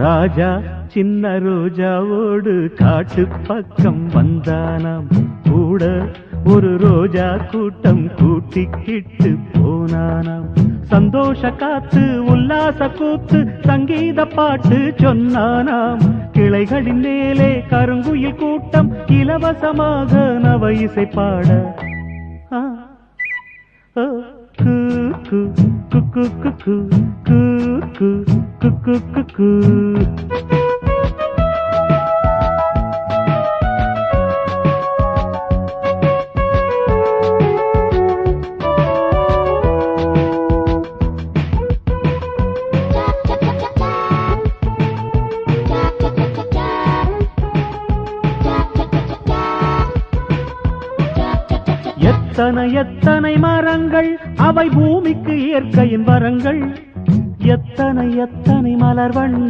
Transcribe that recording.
ராஜா சின்ன ரோஜாவோடு காட்டு பக்கம் வந்தானாம். கூட ஒரு ரோஜா கூட்டம் கூட்டிக்கிட்டு போனானாம். சந்தோஷ காத்து உல்லாச கூத்து சங்கீத பாட்டு சொன்னானாம். கிளைகளின் மேலே கருங்குயில் கூட்டம் இலவசமாக நவ இசை பாட எத்தனை எத்தனை மரங்கள் அவை பூமிக்கு இயற்கையின் வரங்கள். எத்தனை எத்தனை மலர் வண்ணம்